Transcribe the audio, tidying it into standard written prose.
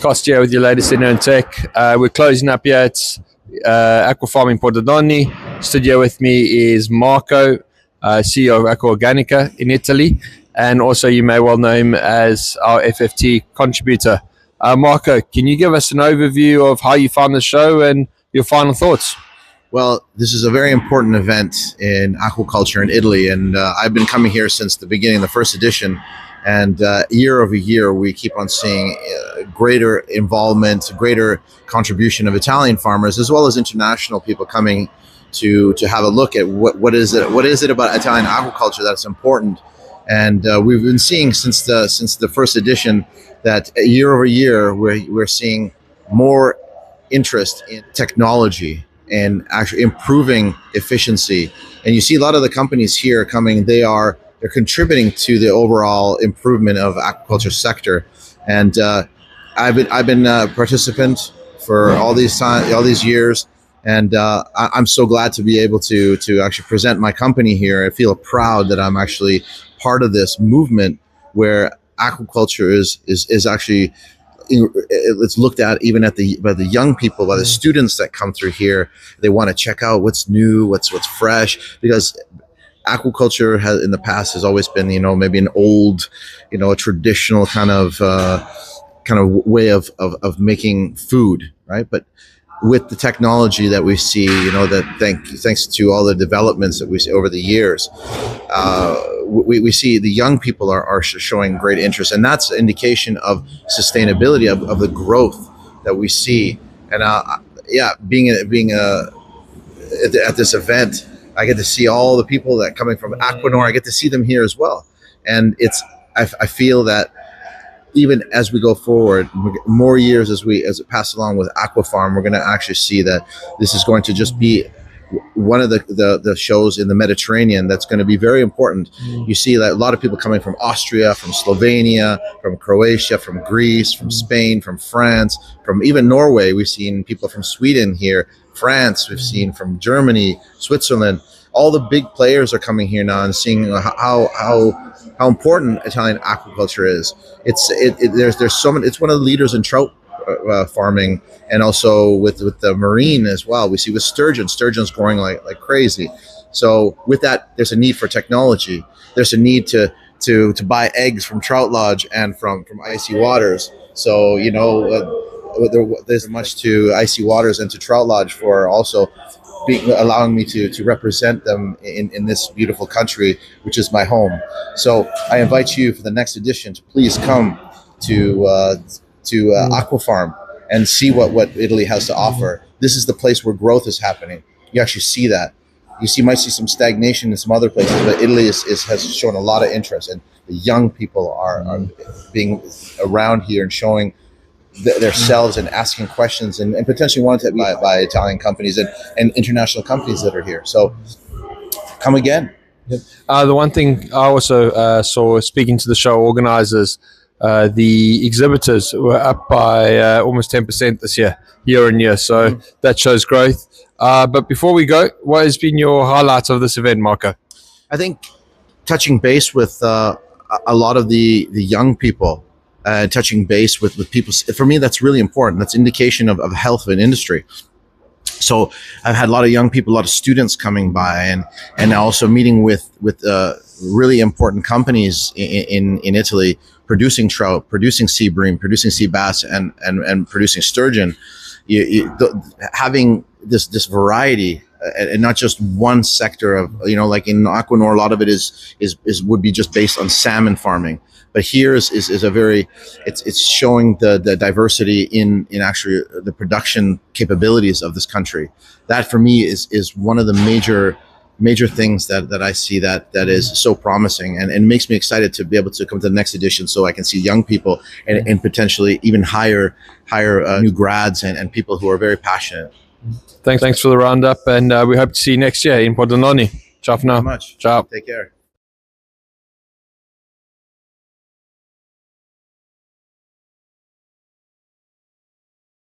Cost here with your latest in tech. We're closing up here at Aquafarm in Pordenone. Stood here with me is Marco, CEO of Aqua Organica in Italy, and also you may well know him as our FFT contributor. Marco, can you give us an overview of how you found the show and your final thoughts? Well, this is a very important event in aquaculture in Italy, and I've been coming here since the beginning, the first edition, and year over year we keep on seeing greater involvement, greater contribution of Italian farmers as well as international people coming to have a look at what is it about Italian aquaculture that's important. And we've been seeing since the first edition that year over year we're seeing more interest in technology and actually improving efficiency. And you see a lot of the companies here coming, they're contributing to the overall improvement of aquaculture sector. And I've been a participant for all these years, and I'm so glad to be able to actually present my company here. I feel proud that I'm actually part of this movement where aquaculture is actually, it's looked at even by the young people, by the students that come through here. They want to check out what's new, what's fresh, because aquaculture in the past has always been, maybe an old, a traditional kind of way of making food, right? But with the technology that we see, thanks to all the developments that we see over the years, we see the young people are showing great interest, and that's an indication of sustainability of the growth that we see. And being at this event, I get to see all the people that coming from Aquanor. I get to see them here as well, and I feel that even as we go forward, more years as it passes along with Aquafarm, we're going to actually see that this is going to just be one of the shows in the Mediterranean that's going to be very important. You see that a lot of people coming from Austria, from Slovenia, from Croatia, from Greece, from Spain, from France, from even Norway. We've seen people from Sweden here, France, we've seen from Germany, Switzerland. All the big players are coming here now and seeing how important Italian aquaculture is. There's so many. It's one of the leaders in trout farming, and also with the marine as well. We see with sturgeon's growing like crazy. So with that, there's a need for technology. There's a need to buy eggs from Trout Lodge and from icy waters. So there's much to icy waters and to Trout Lodge for also allowing me to represent them in this beautiful country, which is my home. So I invite you for the next edition to please come to Aquafarm and see what Italy has to offer. This is the place where growth is happening. You actually see that. Might see some stagnation in some other places, but Italy has shown a lot of interest, and the young people are being around here and showing themselves and asking questions and potentially wanted to be by Italian companies and international companies that are here. So come again. The one thing I also saw speaking to the show organizers, the exhibitors were up by almost 10% this year on year. So that shows growth. But before we go, what has been your highlights of this event, Marco? I think touching base with a lot of the young people, touching base with people, for me, that's really important. That's indication of health of an industry. So I've had a lot of young people, a lot of students coming by, and also meeting with really important companies in Italy, producing trout, producing sea bream, producing sea bass, and producing sturgeon. Having this variety, and not just one sector of, like in Aquanor, a lot of it would be just based on salmon farming. But here is a very, it's showing the diversity in actually the production capabilities of this country. That for me is one of the major things that I see that is so promising, and makes me excited to be able to come to the next edition so I can see young people and potentially even hire new grads and people who are very passionate. Thanks for the roundup, and we hope to see you next year in Pordenone. Ciao for now. Thank you very much. Ciao. Take care.